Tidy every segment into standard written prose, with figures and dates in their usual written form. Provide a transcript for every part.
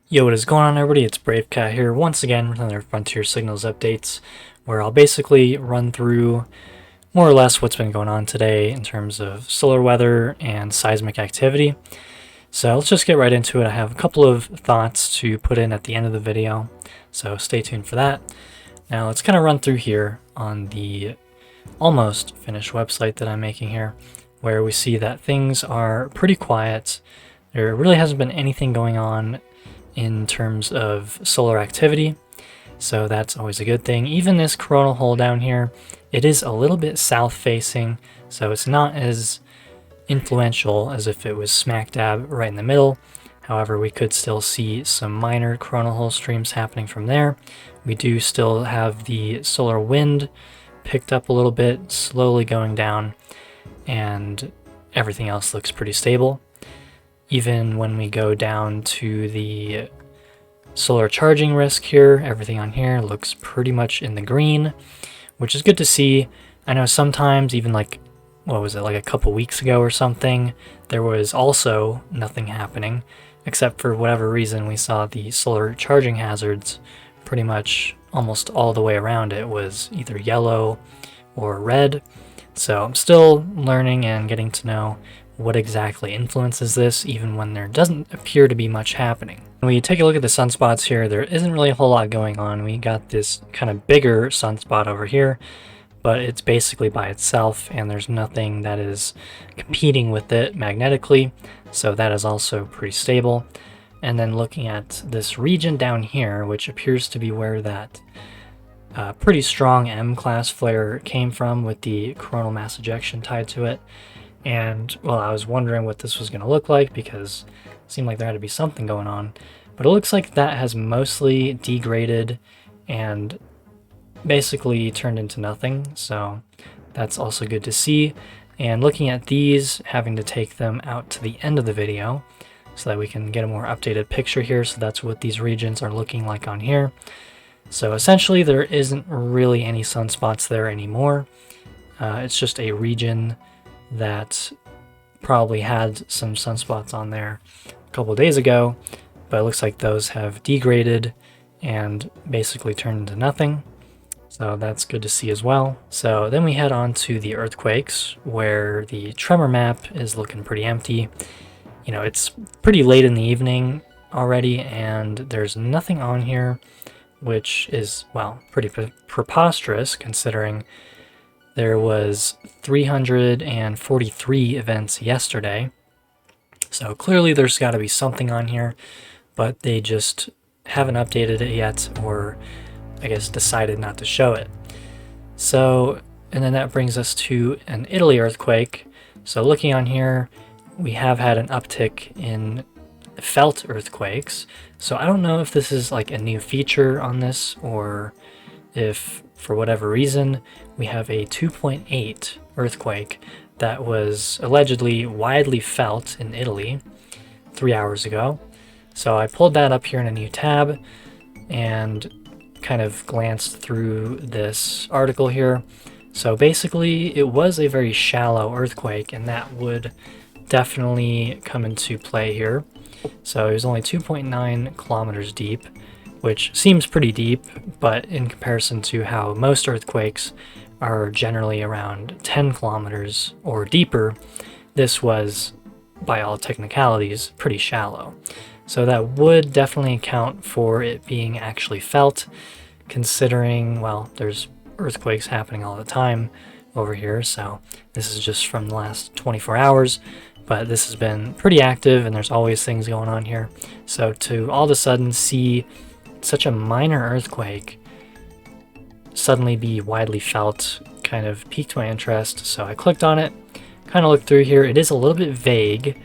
Yo, what is going on, everybody? It's Brave Cat here once again with another Frontier Signals updates, where I'll basically run through more or less what's been going on today in terms of solar weather and seismic activity. So let's just get right into it. I have a couple of thoughts to put in at the end of the video, so stay tuned for that. Now let's kind of run through here on the almost finished website that I'm making here, where we see that things are pretty quiet. There really hasn't been anything going on in terms of solar activity, so that's always a good thing. Even this coronal hole down here, it is a little bit south facing, so it's not as influential as if it was smack dab right in the middle. However, we could still see some minor coronal hole streams happening from there. We do still have the solar wind picked up a little bit, slowly going down, and everything else looks pretty stable. Even when we go down to the solar charging risk here, everything on here looks pretty much in the green, which is good to see. I know sometimes, even like, what was it, like a couple weeks ago or something, there was also nothing happening, except for whatever reason we saw the solar charging hazards pretty much almost all the way around it was either yellow or red. So I'm still learning and getting to know what exactly influences this, even when there doesn't appear to be much happening. When we take a look at the sunspots here, there isn't really a whole lot going on. We got this kind of bigger sunspot over here, but it's basically by itself, and there's nothing that is competing with it magnetically, so that is also pretty stable. And then looking at this region down here, which appears to be where that pretty strong M-class flare came from with the coronal mass ejection tied to it. And, well, I was wondering what this was going to look like because it seemed like there had to be something going on. But it looks like that has mostly degraded and basically turned into nothing. So that's also good to see. And looking at these, having to take them out to the end of the video so that we can get a more updated picture here. So that's what these regions are looking like on here. So essentially there isn't really any sunspots there anymore. It's just a region that probably had some sunspots on there a couple of days ago, but it looks like those have degraded and basically turned into nothing. So that's good to see as well. So then we head on to the earthquakes, where the tremor map is looking pretty empty. You know, it's pretty late in the evening already, and there's nothing on here, which is, well, pretty preposterous considering there was 343 events yesterday. So clearly there's got to be something on here, but they just haven't updated it yet, or I guess decided not to show it. So, and then that brings us to an Italy earthquake. So looking on here, we have had an uptick in felt earthquakes. So I don't know if this is like a new feature on this, or if for whatever reason we have a 2.8 earthquake that was allegedly widely felt in Italy 3 hours ago. So I pulled that up here in a new tab and kind of glanced through this article here. So basically it was a very shallow earthquake, and that would definitely come into play here. So it was only 2.9 kilometers deep, which seems pretty deep, but in comparison to how most earthquakes are generally around 10 kilometers or deeper, this was, by all technicalities, pretty shallow. So that would definitely account for it being actually felt, considering, well, there's earthquakes happening all the time over here, so this is just from the last 24 hours, but this has been pretty active and there's always things going on here. So to all of a sudden see such a minor earthquake suddenly be widely felt kind of piqued my interest. So I clicked on it, kind of looked through here. It is a little bit vague,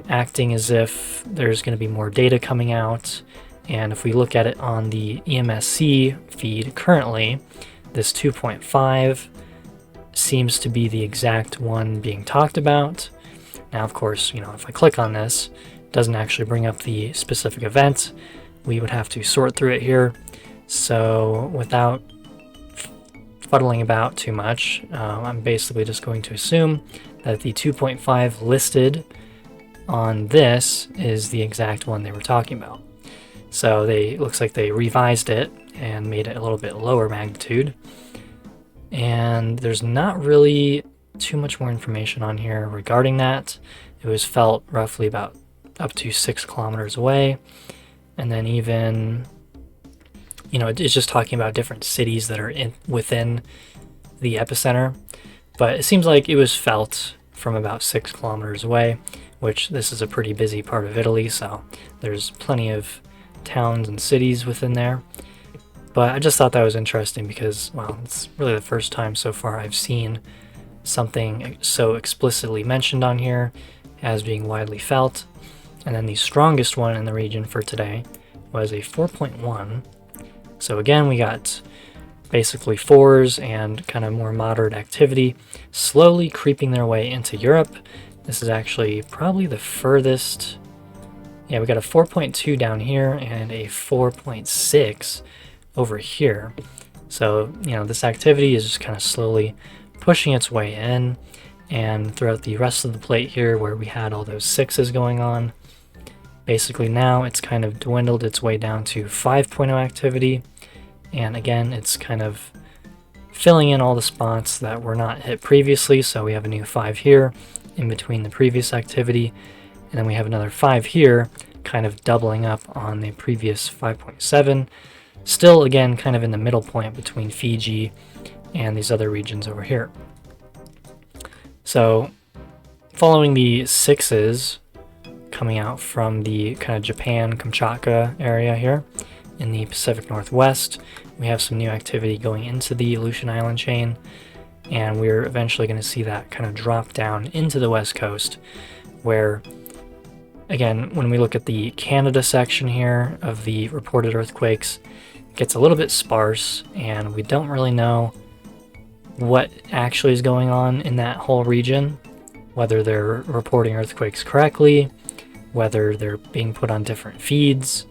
acting as if there's going to be more data coming out. And if we look at it on the EMSC feed currently, this 2.5 seems to be the exact one being talked about. Now, of course, you know, if I click on this, it doesn't actually bring up the specific event. We would have to sort through it here. So without fuddling about too much, I'm basically just going to assume that the 2.5 listed on this is the exact one they were talking about. So looks like they revised it and made it a little bit lower magnitude. And there's not really too much more information on here regarding that. It was felt roughly about up to 6 kilometers away. And then even, it's just talking about different cities that are within the epicenter. But it seems like it was felt from about 6 kilometers away, which this is a pretty busy part of Italy, so there's plenty of towns and cities within there. But I just thought that was interesting because, well, it's really the first time so far I've seen something so explicitly mentioned on here as being widely felt. And then the strongest one in the region for today was a 4.1. So again, we got basically 4s and kind of more moderate activity slowly creeping their way into Europe. This is actually probably the furthest. Yeah, we got a 4.2 down here and a 4.6 over here. So, this activity is just kind of slowly pushing its way in, and throughout the rest of the plate here where we had all those 6s going on, basically now it's kind of dwindled its way down to 5.0 activity. And again, it's kind of filling in all the spots that were not hit previously. So we have a new 5 here in between the previous activity. And then we have another 5 here, kind of doubling up on the previous 5.7. Still, again, kind of in the middle point between Fiji and these other regions over here. So following the 6s coming out from the kind of Japan, Kamchatka area here in the Pacific Northwest, we have some new activity going into the Aleutian Island chain, and we're eventually going to see that kind of drop down into the west coast, where, again, when we look at the Canada section here of the reported earthquakes, it gets a little bit sparse, and we don't really know what actually is going on in that whole region, whether they're reporting earthquakes correctly, whether they're being put on different feeds.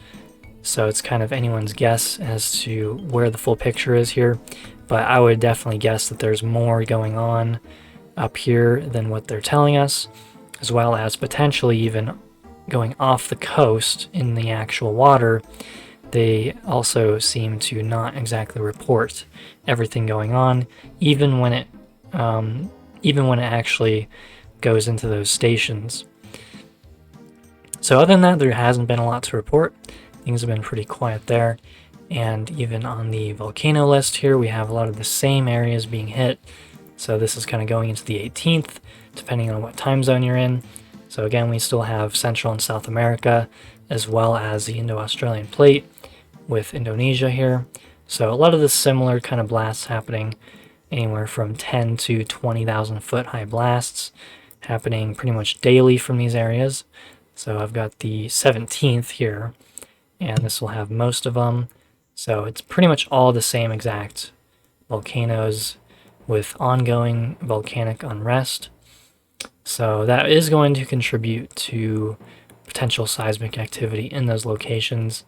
So it's kind of anyone's guess as to where the full picture is here, but I would definitely guess that there's more going on up here than what they're telling us, as well as potentially even going off the coast in the actual water. They also seem to not exactly report everything going on, even when it actually goes into those stations. So other than that, there hasn't been a lot to report. Things have been pretty quiet there. And even on the volcano list here, we have a lot of the same areas being hit. So this is kind of going into the 18th, depending on what time zone you're in. So again, we still have Central and South America, as well as the Indo-Australian plate with Indonesia here. So a lot of the similar kind of blasts happening, anywhere from 10 to 20,000 foot high blasts happening pretty much daily from these areas. So I've got the 17th here, and this will have most of them. So it's pretty much all the same exact volcanoes with ongoing volcanic unrest. So that is going to contribute to potential seismic activity in those locations,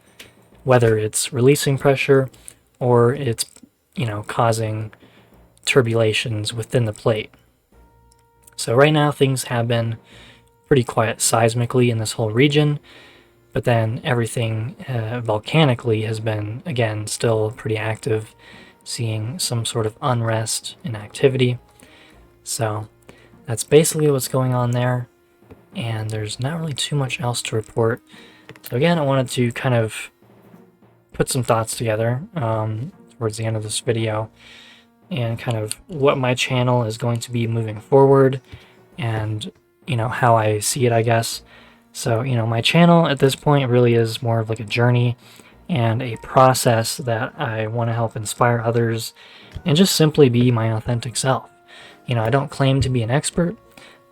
whether it's releasing pressure or it's, causing turbulations within the plate. So right now things have been pretty quiet seismically in this whole region, but then everything volcanically has been, again, still pretty active, seeing some sort of unrest in activity. So that's basically what's going on there, and there's not really too much else to report. So again, I wanted to kind of put some thoughts together towards the end of this video, and kind of what my channel is going to be moving forward, and how I see it, I guess. So my channel at this point really is more of like a journey and a process that I want to help inspire others and just simply be my authentic self. I don't claim to be an expert.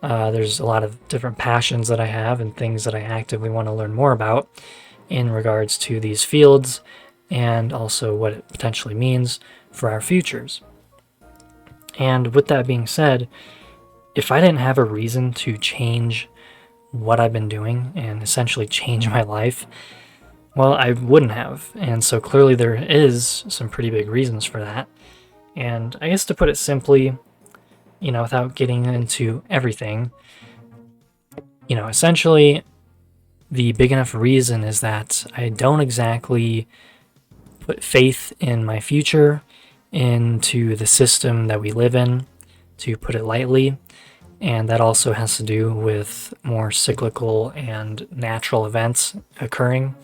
There's a lot of different passions that I have and things that I actively want to learn more about in regards to these fields, and also what it potentially means for our futures. And with that being said, if I didn't have a reason to change what I've been doing and essentially change my life, well, I wouldn't have. And so clearly there is some pretty big reasons for that. And I guess to put it simply, without getting into everything, essentially the big enough reason is that I don't exactly put faith in my future, into the system that we live in, to put it lightly. And that also has to do with more cyclical and natural events occurring.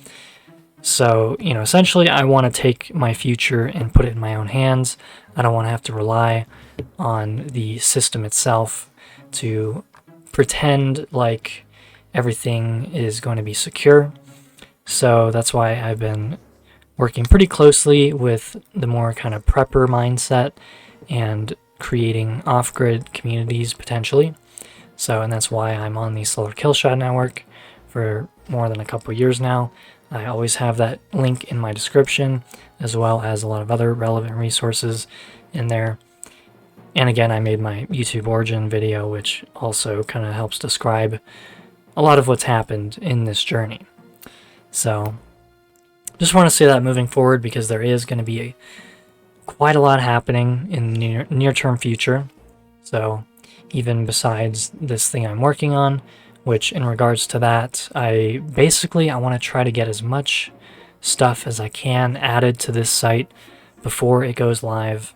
So, essentially, I want to take my future and put it in my own hands. I don't want to have to rely on the system itself to pretend like everything is going to be secure. So that's why I've been working pretty closely with the more kind of prepper mindset and creating off-grid communities potentially. So, and that's why I'm on the Solar Killshot Network for more than a couple years now. I always have that link in my description, as well as a lot of other relevant resources in there. And again, I made my YouTube origin video, which also kind of helps describe a lot of what's happened in this journey. So, just want to say that moving forward, because there is going to be quite a lot happening in the near-term future. So even besides this thing I'm working on, which in regards to that, I want to try to get as much stuff as I can added to this site before it goes live.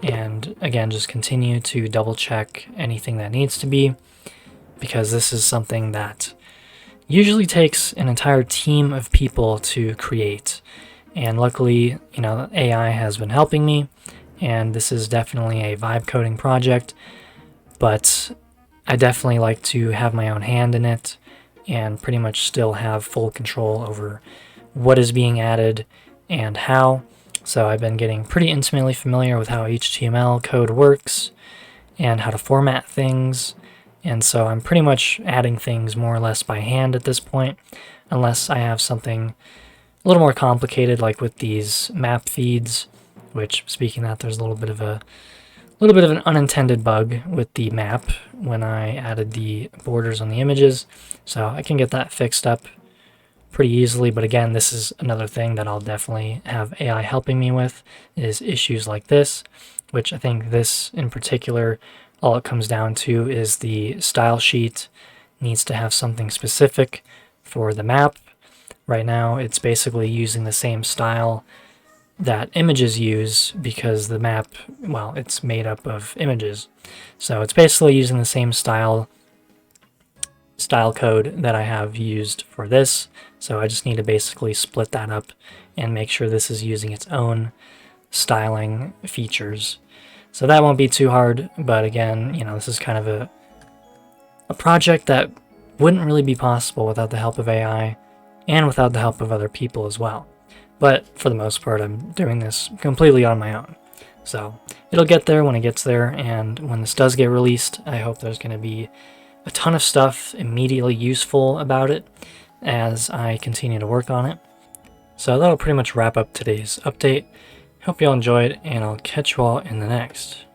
And again, just continue to double check anything that needs to be, because this is something that usually takes an entire team of people to create. And luckily, AI has been helping me, and this is definitely a vibe coding project, but I definitely like to have my own hand in it and pretty much still have full control over what is being added and how. So I've been getting pretty intimately familiar with how HTML code works and how to format things. And so I'm pretty much adding things more or less by hand at this point, unless I have something a little more complicated, like with these map feeds, which, speaking of that, there's a little bit of an unintended bug with the map when I added the borders on the images. So I can get that fixed up pretty easily. But again, this is another thing that I'll definitely have AI helping me with, is issues like this, which I think this in particular, all it comes down to is the style sheet needs to have something specific for the map. Right now, it's basically using the same style that images use, because the map, well, it's made up of images. So it's basically using the same style code that I have used for this. So I just need to basically split that up and make sure this is using its own styling features. So that won't be too hard, but again, this is kind of a project that wouldn't really be possible without the help of AI and without the help of other people as well. But for the most part, I'm doing this completely on my own. So it'll get there when it gets there, and when this does get released, I hope there's going to be a ton of stuff immediately useful about it as I continue to work on it. So that'll pretty much wrap up today's update. Hope you all enjoyed, and I'll catch you all in the next.